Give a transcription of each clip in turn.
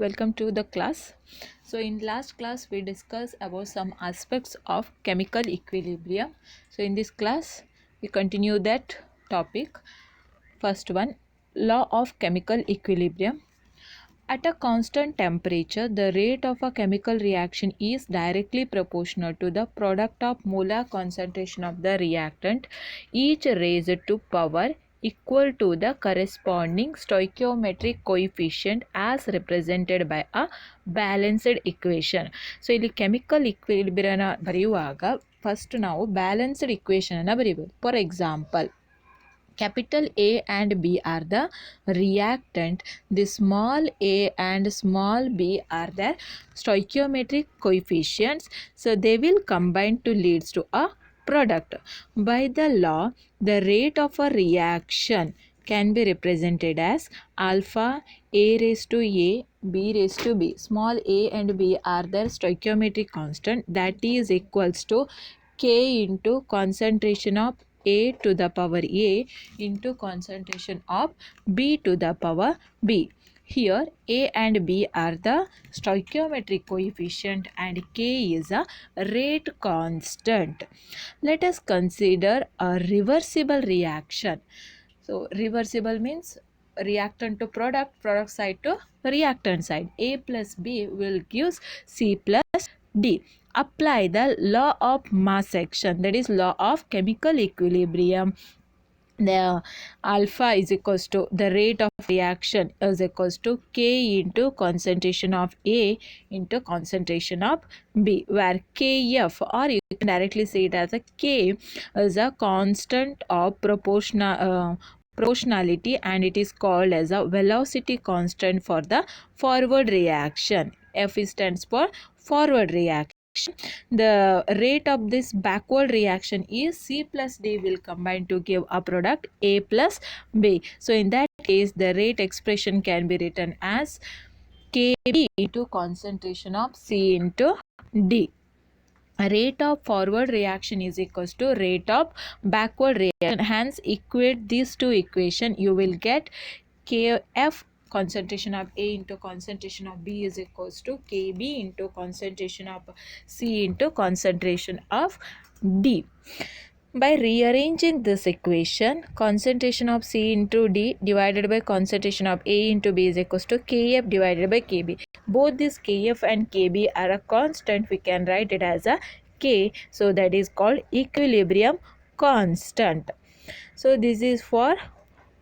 welcome to the class. So in last class we discussed about some aspects of chemical equilibrium. So in this class we continue that topic. First one, law of chemical equilibrium. At a constant temperature, the rate of a chemical reaction is directly proportional to the product of molar concentration of the reactant, each raised to power equal to the corresponding stoichiometric coefficient as represented by a balanced equation. So ಇಲ್ಲಿ chemical equilibrium ಬರೆಯುವಾಗ first ನಾವು balanced equation ಅನ್ನು ಬರೀಬೋದು. For example, capital A and B are the reactant, the small a and small b are their stoichiometric coefficients, so they will combine to leads to a product. By the law, the rate of a reaction can be represented as alpha a raised to a b raised to b. Small a and b are their stoichiometric constant, that is equals to k into concentration of a to the power a into concentration of b to the power b. Here a and b are the stoichiometric coefficient and k is a rate constant. Let us consider a reversible reaction. So reversible means reactant to product, product side to reactant side. A plus b will give c plus d. Apply the law of mass action, that is law of chemical equilibrium. The alpha is equals to the rate of reaction is equals to k into concentration of A into concentration of B, where Kf, or you can directly say it as a K, is a constant of proportionality, and it is called as a velocity constant for the forward reaction. F stands for forward reaction. The rate of this backward reaction is C plus D will combine to give a product A plus B. So in that case, the rate expression can be written as Kb into concentration of C into D. Rate of forward reaction is equals to rate of backward reaction. Hence, equate these two equations, you will get Kf concentration of A into concentration of B is equals to Kb into concentration of C into concentration of D. By rearranging this equation, concentration of C into D divided by concentration of A into B is equals to Kf divided by Kb. Both this Kf and Kb are a constant. We can write it as a K. So that is called equilibrium constant. So this is for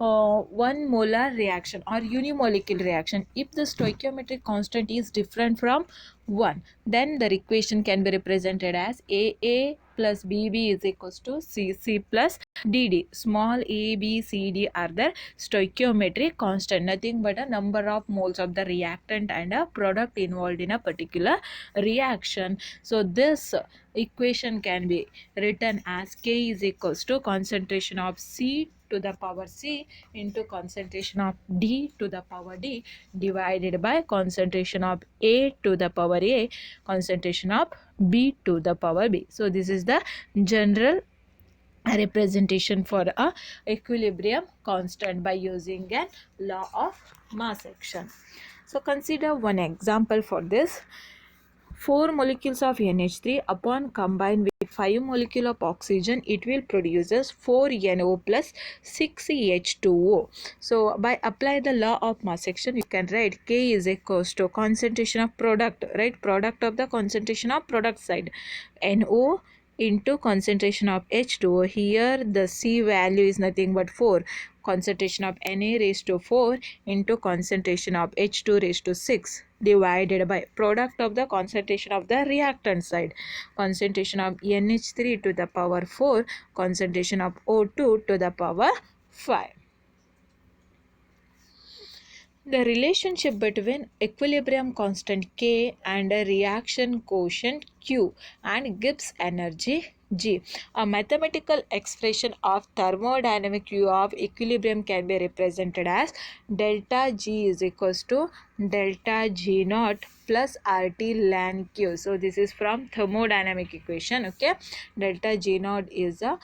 one molar reaction or unimolecule reaction. If the stoichiometric constant is different from 1, then the equation can be represented as AA plus BB is equals to CC plus DD. Small a, b, c, d are the stoichiometric constant, nothing but a number of moles of the reactant and a product involved in a particular reaction. So this equation can be written as K is equals to concentration of C to the power C into concentration of D to the power D divided by concentration of A to the power A, concentration of B to the power B. So this is the general representation for a equilibrium constant by using a law of mass action. So consider one example for this. 4 molecules of NH3 upon combine with 5 molecule of oxygen, it will produces 4NO plus 6H2O. So by apply the law of mass action, you can write K is equals to concentration of product, right? Product of the concentration of product side, NO into concentration of H2O. Here the C value is nothing but 4. Concentration of Na raised to 4 into concentration of H2 raised to 6 divided by product of the concentration of the reactant side, concentration of NH3 to the power 4, concentration of O2 to the power 5. The relationship between equilibrium constant K and a reaction quotient Q and Gibbs energy G. A mathematical expression of thermodynamic Q of equilibrium can be represented as delta G is equals to delta G naught plus RT ln Q. So this is from thermodynamic equation. Okay, delta G naught is a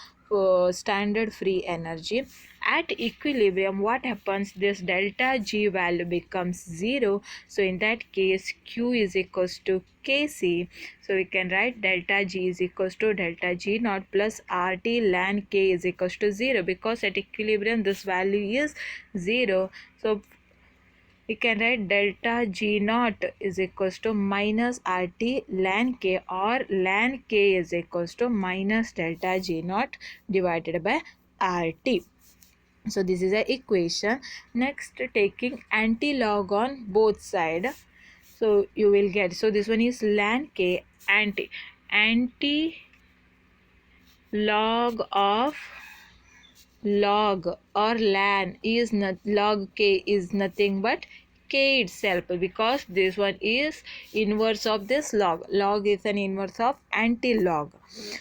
standard free energy. At equilibrium, what happens? This delta G value becomes 0. So in that case, Q is equals to Kc. So we can write delta G is equals to delta G naught plus RT ln K is equals to 0, because at equilibrium this value is 0. So we can write delta G naught is equals to minus RT ln K, or ln K is equals to minus delta G naught divided by RT. So this is the equation. Next, taking anti-log on both side. So you will get, so this one is ln K anti log of log or ln is not, log K is nothing but K itself, because this one is inverse of this log is an inverse of anti-log.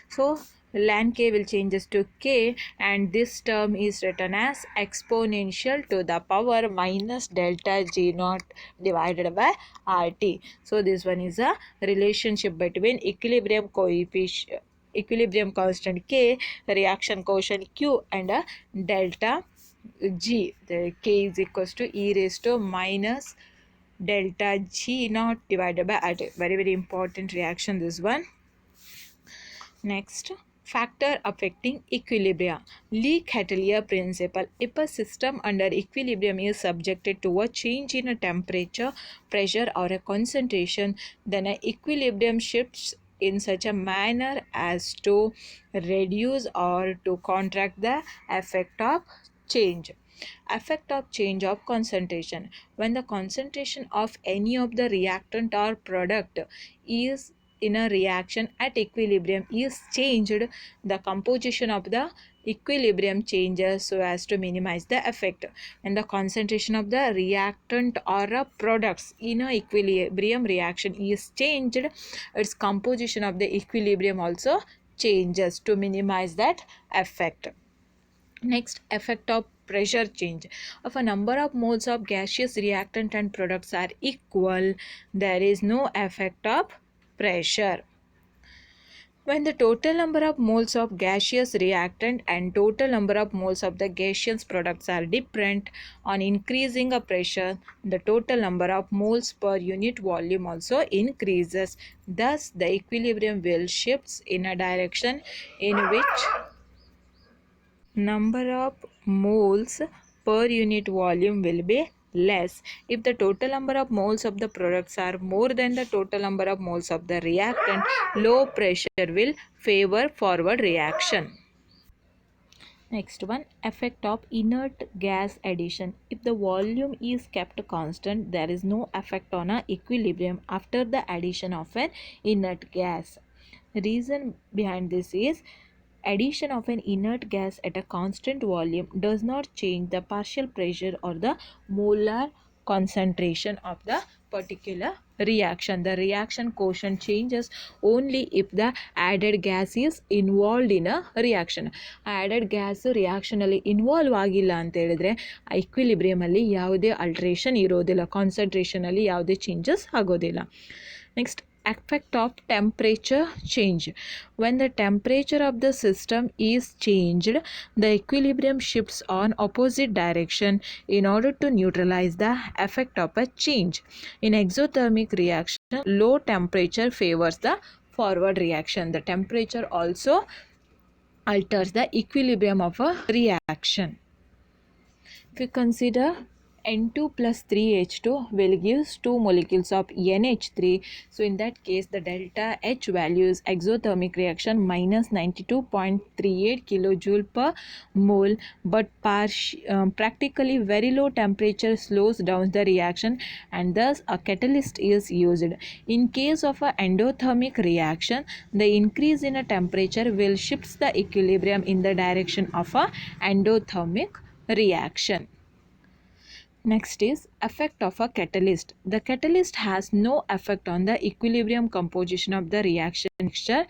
So ln K will changes to K, and this term is written as exponential to the power minus delta G naught divided by RT. So this one is a relationship between equilibrium coefficient, equilibrium constant K, reaction quotient Q, and a delta G. The K is equals to e raised to minus delta G naught divided by RT. Very important reaction, this one. Next, factor affecting equilibrium. Le-Chatelier principle. If a system under equilibrium is subjected to a change in a temperature, pressure, or a concentration, then an equilibrium shifts in such a manner as to reduce or to contract the effect of change. Effect of change of concentration. When the concentration of any of the reactant or product is in a reaction at equilibrium is changed, the composition of the equilibrium changes so as to minimize the effect. And the concentration of the reactant or products in a equilibrium reaction is changed, its composition of the equilibrium also changes to minimize that effect. Next, effect of pressure change. If a number of moles of gaseous reactant and products are equal, there is no effect of pressure. When the total number of moles of gaseous reactant and total number of moles of the gaseous products are different, on increasing a pressure, the total number of moles per unit volume also increases. Thus, the equilibrium will shifts in a direction in which number of moles per unit volume will be less. If the total number of moles of the products are more than the total number of moles of the reactant, low pressure will favor forward reaction. Next one, effect of inert gas addition. If the volume is kept constant, there is no effect on a equilibrium after the addition of an inert gas. Reason behind this is addition of an inert gas at a constant volume does not change the partial pressure or the molar concentration of the particular reaction. The reaction quotient changes only if the added gas is involved in a reaction. Added gas reaction ಅಲ್ಲಿ involve ಆಗಿಲ್ಲ ಅಂತ ಹೇಳಿದ್ರೆ equilibrium ಅಲ್ಲಿ ಯಾವುದೇ adulteration ಇರೋದಿಲ್ಲ, concentration ಅಲ್ಲಿ ಯಾವುದೇ changes ಆಗೋದಿಲ್ಲ. Next, effect of temperature change. When the temperature of the system is changed, the equilibrium shifts on opposite direction in order to neutralize the effect of a change. In exothermic reaction, low temperature favors the forward reaction. The temperature also alters the equilibrium of a reaction. If we consider N2 plus 3H2 will give 2 molecules of NH3. So in that case, the delta H value is exothermic reaction minus 92.38 kilojoule per mole, but practically very low temperature slows down the reaction, and thus a catalyst is used. In case of an endothermic reaction, the increase in a temperature will shift the equilibrium in the direction of a endothermic reaction. Next is effect of a catalyst. The catalyst has no effect on the equilibrium composition of the reaction mixture,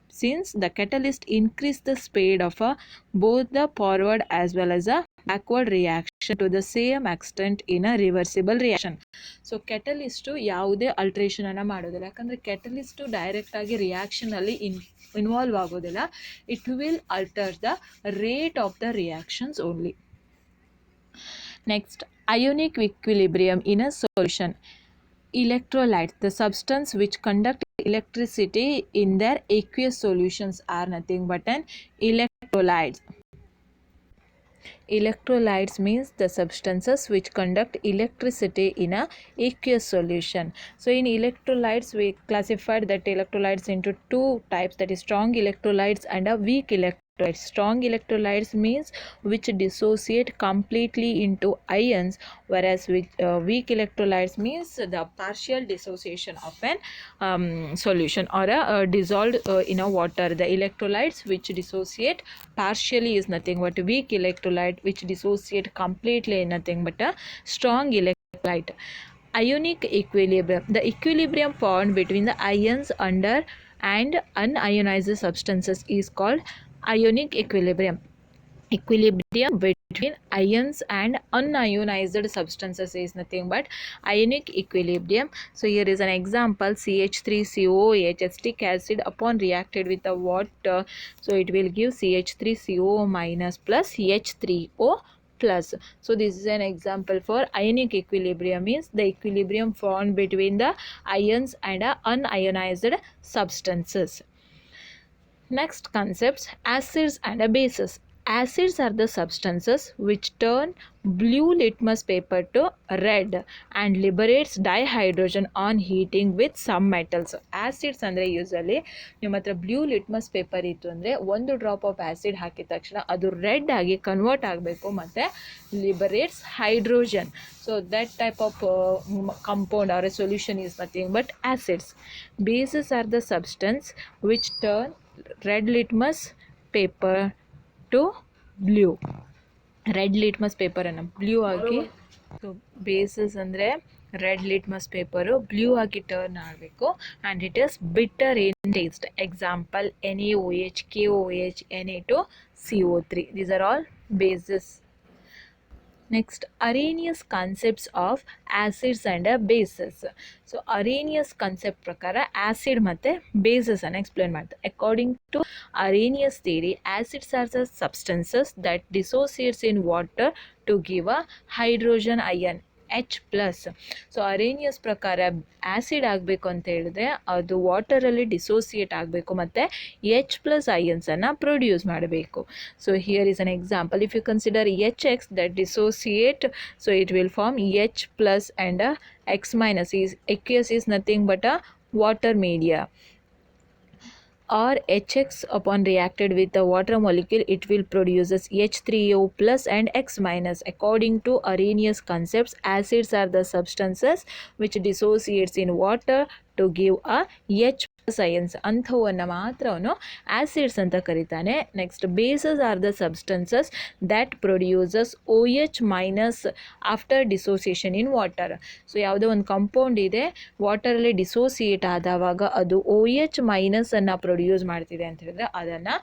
since the catalyst increase the speed of both the forward as well as the backward reaction to the same extent in a reversible reaction. So catalyst ಯಾವುದೇ ಅಲ್ಟ್ರೇಷನನ್ನು ಮಾಡೋದಿಲ್ಲ, ಯಾಕಂದರೆ catalyst ಡೈರೆಕ್ಟಾಗಿ ರಿಯಾಕ್ಷನಲ್ಲಿ involve ಆಗೋದಿಲ್ಲ. It will alter the rate of the reactions only. Next, ionic equilibrium in a solution. Electrolytes, the substance which conduct electricity in their aqueous solutions, are nothing but an electrolytes. Electrolytes means the substances which conduct electricity in a aqueous solution. So in electrolytes we classified that electrolytes into two types, that is strong electrolytes and a weak electrolytes. Strong electrolytes means which dissociate completely into ions, whereas weak electrolytes means the partial dissociation of an solution or a dissolved in a water. The electrolytes which dissociate partially is nothing but weak electrolyte, which dissociate completely is nothing but a strong electrolyte. Ionic equilibrium, the equilibrium found between the ions under and unionized substances is called ionic equilibrium. Equilibrium between ions and unionized substances is nothing but ionic equilibrium. So here is an example: CH3COOH, acetic acid upon reacted with the water, so it will give CH3CO minus plus H3O plus. So this is an example for ionic equilibrium, means the equilibrium found between the ions and unionized substances. Next concepts, acids and bases. Acids are the substances which turn blue litmus paper to red and liberates dihydrogen on heating with some metals. Acids ಅಂದರೆ usually ನಿಮ್ಮ ಹತ್ರ blue litmus paper ಇತ್ತು ಅಂದರೆ ಒಂದು drop of acid ಹಾಕಿದ ತಕ್ಷಣ ಅದು red ಆಗಿ ಕನ್ವರ್ಟ್ ಆಗಬೇಕು ಮತ್ತು liberates hydrogen. So that type of compound are a solution is nothing but acids. Bases are the substance which turn red litmus paper to blue. Red litmus ಪೇಪರನ್ನು blue ಆಗಿ, so bases ಅಂದರೆ red litmus paper blue ಆಗಿ turn ಆಗಬೇಕು and it is bitter in taste. Example NaOH, KOH, Na2CO3. These are all bases. Next, Arrhenius concepts of acids and bases. So Arrhenius concept ಪ್ರಕಾರ acid ಮತ್ತು bases ಅನ್ನು explain ಮಾಡ್ತಾರೆ. According to Arrhenius theory, acids are the substances that dissociates in water to give a hydrogen ion H plus. So ಅರೇನಿಯಸ್ ಪ್ರಕಾರ acid ಆಗಬೇಕು ಅಂತ ಹೇಳಿದ್ರೆ ಅದು ವಾಟರಲ್ಲಿ dissociate ಆಗಬೇಕು ಮತ್ತು H ಪ್ಲಸ್ ಐಯನ್ಸನ್ನು ಪ್ರೊಡ್ಯೂಸ್ ಮಾಡಬೇಕು. So here is an example: if you consider HX that dissociate, so it will form H plus and X minus. Aqueous is nothing but a water media. Or HX upon reacted with the water molecule, it will produces H3O plus and X minus. According to Arrhenius concepts, acids are the substances which dissociates in water to give a H science. ಅಂಥವನ್ನು ಮಾತ್ರ ಅವನು acids ಅಂತ ಕರೀತಾನೆ. Next, bases are the substances that produces OH minus after dissociation in water. So ಯಾವುದೋ ಒಂದು compound ಇದೆ, ವಾಟರಲ್ಲಿ dissociate ಆದವಾಗ ಅದು OH ಮೈನಸನ್ನು produce ಮಾಡ್ತಿದೆ ಅಂತ ಹೇಳಿದ್ರೆ ಅದನ್ನು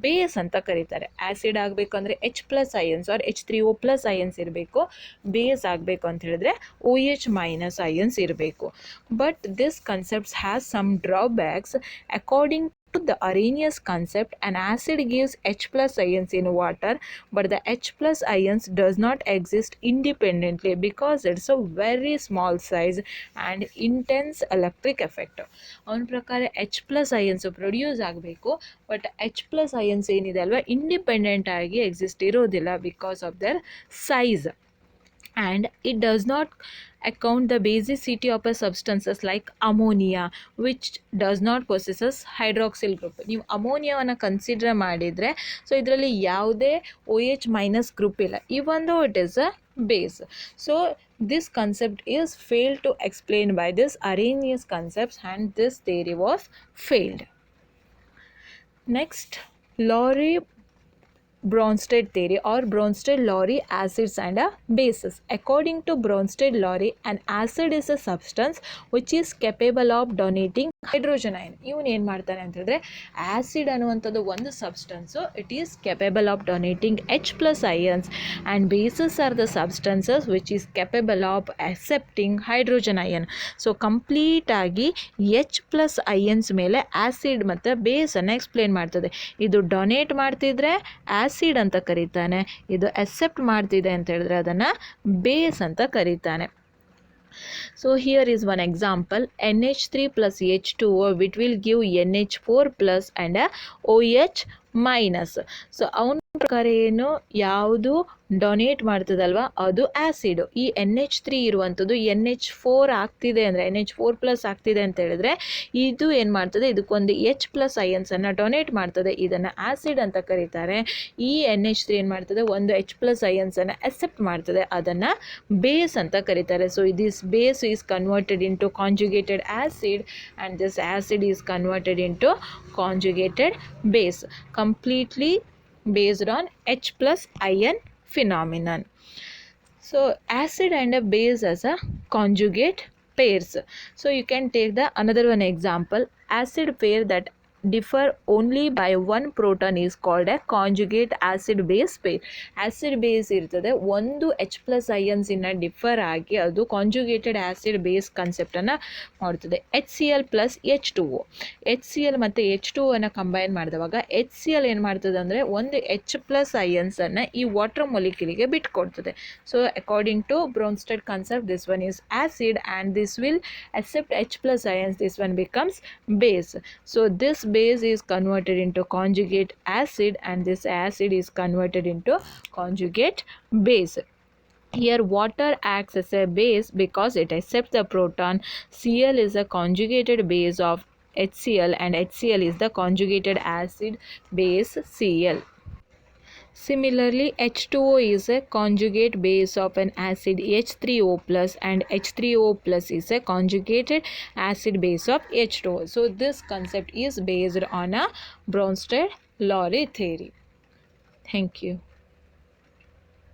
ಬೇಸ್ ಅಂತ ಕರೀತಾರೆ. ಆ್ಯಸಿಡ್ ಆಗಬೇಕಂದ್ರೆ H plus ions or H3O plus ions ಇರಬೇಕು. ಬೇಸ್ ಆಗಬೇಕು ಅಂತ ಹೇಳಿದ್ರೆ OH ಮೈನಸ್ ಐಯನ್ಸ್ ಇರಬೇಕು. But this concepts has some drawbacks. According to the Arrhenius concept, an acid gives H plus ions in water, but the H plus ions does not exist independently because it's a very small size and intense electric effect. ಅವನ ಪ್ರಕಾರ H plus ions produce ಆಗಬೇಕು, but H plus ions ಏನಿದೆ ಅಲ್ವಾ independent ಆಗಿ exist ಇರೋದಿಲ್ಲ because of there size. And it does not account the basicity of a substances like ammonia, which does not possesses hydroxyl group. ನೀವು ಅಮೋನಿಯಾವನ್ನು consider ಮಾಡಿದರೆ so ಇದರಲ್ಲಿ ಯಾವುದೇ OH minus group ಇಲ್ಲ, even though it is a base. So this concept is failed to explain by this Arrhenius concepts and this theory was failed. Next, Bronsted theory or Bronsted-Lowry acids and bases. According to Bronsted-Lowry, an acid is a substance which is capable of donating hydrogen ion ಇವನು ಏನು ಮಾಡ್ತಾನೆ ಅಂತ ಹೇಳಿದ್ರೆ acid ಅನ್ನುವಂಥದ್ದು ಒಂದು substance it is capable of donating H plus ions and bases are the substances which is capable of accepting hydrogen ion. So ಕಂಪ್ಲೀಟಾಗಿ H plus ions ಮೇಲೆ acid ಮತ್ತು ಬೇಸನ್ನು ಎಕ್ಸ್ಪ್ಲೇನ್ ಮಾಡ್ತದೆ. ಇದು ಡೊನೇಟ್ ಮಾಡ್ತಿದ್ರೆ ಆ್ಯಸಿಡ್ ಅಂತ ಕರೀತಾನೆ, ಇದು ಅಕ್ಸೆಪ್ಟ್ ಮಾಡ್ತಿದೆ ಅಂತ ಹೇಳಿದ್ರೆ ಅದನ್ನು ಬೇಸ್ ಅಂತ ಕರೀತಾನೆ. So here is one example, NH3 plus H2O which will give NH4 plus and a OH minus. So ಅವನ ಪ್ರಕಾರ ಏನು ಯಾವುದು ಡೊನೇಟ್ ಮಾಡ್ತದಲ್ವ ಅದು ಆ್ಯಸಿಡು. ಈ NH3 ಇರುವಂಥದ್ದು NH4 ಆಗ್ತಿದೆ ಅಂದರೆ NH4 ಪ್ಲಸ್ ಆಗ್ತಿದೆ ಅಂತ ಹೇಳಿದ್ರೆ ಇದು ಏನು ಮಾಡ್ತದೆ, ಇದಕ್ಕೊಂದು H ಪ್ಲಸ್ ಅಯನ್ಸನ್ನು ಡೊನೇಟ್ ಮಾಡ್ತದೆ, ಇದನ್ನು ಆ್ಯಸಿಡ್ ಅಂತ ಕರೀತಾರೆ. ಈ NH3 ಏನು ಮಾಡ್ತದೆ, ಒಂದು H ಪ್ಲಸ್ ಅಯನ್ಸನ್ನು ಅಕ್ಸೆಪ್ಟ್ ಮಾಡ್ತದೆ, ಅದನ್ನು ಬೇಸ್ ಅಂತ ಕರೀತಾರೆ. So this base is converted into conjugated acid and this acid is converted into conjugated base, completely based on H plus ion phenomenon. So acid and a base as a conjugate pairs. So you can take the another one example, acid pair that differ only by one proton is called a conjugate acid base pair. Acid base ಇರ್ತದೆ, ಒಂದು H plus ಅಯನ್ಸಿನ differ ಆಗಿ ಅದು conjugated acid base ಕಾನ್ಸೆಪ್ಟನ್ನು ಮಾಡ್ತದೆ. HCl plus H2O, HCl ಮತ್ತು H2O combine ಮಾಡಿದವಾಗ HCl ಏನು ಮಾಡ್ತದೆ ಅಂದರೆ ಒಂದು H ಪ್ಲಸ್ ಅಯನ್ಸನ್ನು ಈ ವಾಟರ್ ಮೊಲಿಕ್ಯೂಲಿಗೆ ಬಿಟ್ಕೊಡ್ತದೆ. So according to Bronsted concept this one is acid and this will accept H plus ions, this one becomes base. So this base is converted into conjugate acid and this acid is converted into conjugate base. Here water acts as a base because it accepts the proton. Cl is a conjugated base of HCl and HCl is the conjugated acid base Cl. Similarly, H2O is a conjugate base of an acid H3O plus and H3O plus is a conjugated acid base of H2O. So this concept is based on a Bronsted-Lowry theory. Thank you.